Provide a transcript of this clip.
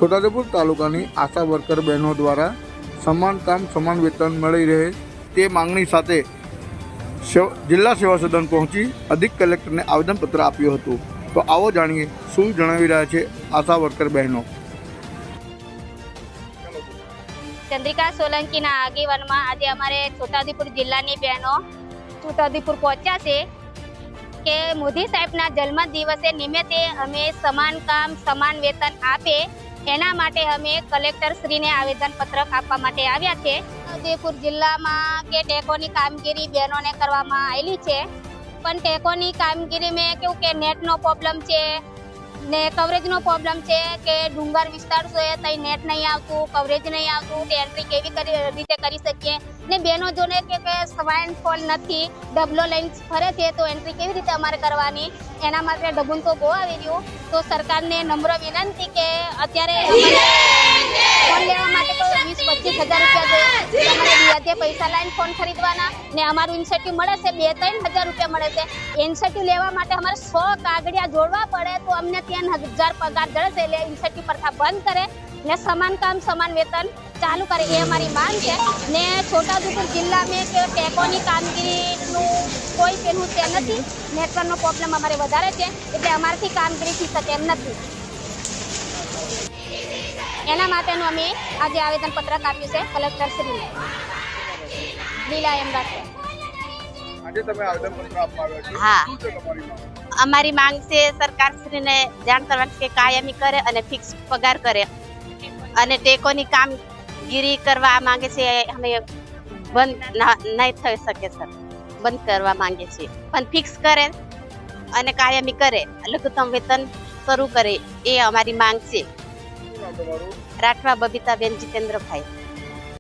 છોટાઉદેપુર તાલુકાની આશા વર્કર બહેનો દ્વારા સમાન કામ સમાન વેતન મળી રહે તે માંગણી સાથે જિલ્લા સેવા સદન પહોંચી અધિક કલેક્ટરને આવેદનપત્ર આપ્યું હતું। તો આવો જાણીએ શું જણાવી રહ્યા છે આશા વર્કર બહેનો। ચંદ્રિકા સોલંકીના આગેવાનમાં આજે અમારે છોટાઉદેપુર જિલ્લાની બહેનો છોટાઉદેપુર પહોંચ્યા છે કે મોદી સાહેબના જન્મદિવસે નિમિત્તે અમે સમાન કામ સમાન વેતન આપે એના માટે અમે કલેક્ટરશ્રીને આવેદનપત્રક આપવા માટે આવ્યા છે। છોટાઉદેપુર જિલ્લામાં કે ટેકોની કામગીરી બહેનોને કરવામાં આવેલી છે, પણ ટેકોની કામગીરીમાં કેવું કે નેટનો પ્રોબ્લેમ છે ને કવરેજનો પ્રોબ્લેમ છે કે ડુંગર વિસ્તાર છે ત્યાં નેટ નહીં આવતું, કવરેજ નહીં આવતું, તે એન્ટ્રી કેવી રીતે કરી શકીએ ને બહેનો જોને કે સ્વાઇન ફોલ નથી, ડબલો લાઈન ફરે છે તો એન્ટ્રી કેવી રીતે અમારે કરવાની, એના માટે ડબુલ તો બહુ આવી રહ્યું। તો સરકારને નમ્ર વિનંતી કે અત્યારે ફોન લેવા માટે તો 20-25 હજાર રૂપિયા જોઈએ, અમારે વ્યાજે પૈસા લાઈન ફોન ખરીદવાના ને અમારું ઇન્સેન્ટિવ મળે છે 2-3 હજાર રૂપિયા મળે છે। ઇન્સેન્ટિવ લેવા માટે અમારે 100 કાગળિયા જોડવા પડે તો અમને 3,000 પગાર જળે છે। એટલે ઇન્સેન્ટિવ પ્રથા બંધ કરે ને સમાન કામ સમાન વેતન ચાલુ કરે એ અમારી માંગ છે। ને છોટાઉદેપુર જિલ્લામાં કે ટેકોની કામગીરીનું કોઈ પેલું છે નથી, નેટવર્કનો પ્રોબ્લેમ અમારે વધારે છે એટલે અમારાથી કામગીરી થઈ શકે એમ નથી। એના માટેનું અમે આજે આવેદનપત્રક આપ્યું છે કલેક્ટરશ્રીને। લીલા એમ રાખે આજે તમે આવેદનપત્ર આપવા આવ્યા છો, હા, શું છે તમારી માંગ? અમારી માંગ છે સરકારશ્રીને જાણ કરવાની કે કાયમી કરે અને ફિક્સ પગાર કરે અને ટેકોની કામગીરી કરવા માંગે છે। અમે બંધ નહીં થઈ શકે સર, બંધ કરવા માંગે છે પણ ફિક્સ કરે અને કાયમી કરે, લઘુત્તમ વેતન શરૂ કરે એ અમારી માંગ છે। શું નામ તમારું? રાઠવા બબીતાબેન જીતેન્દ્રભાઈ।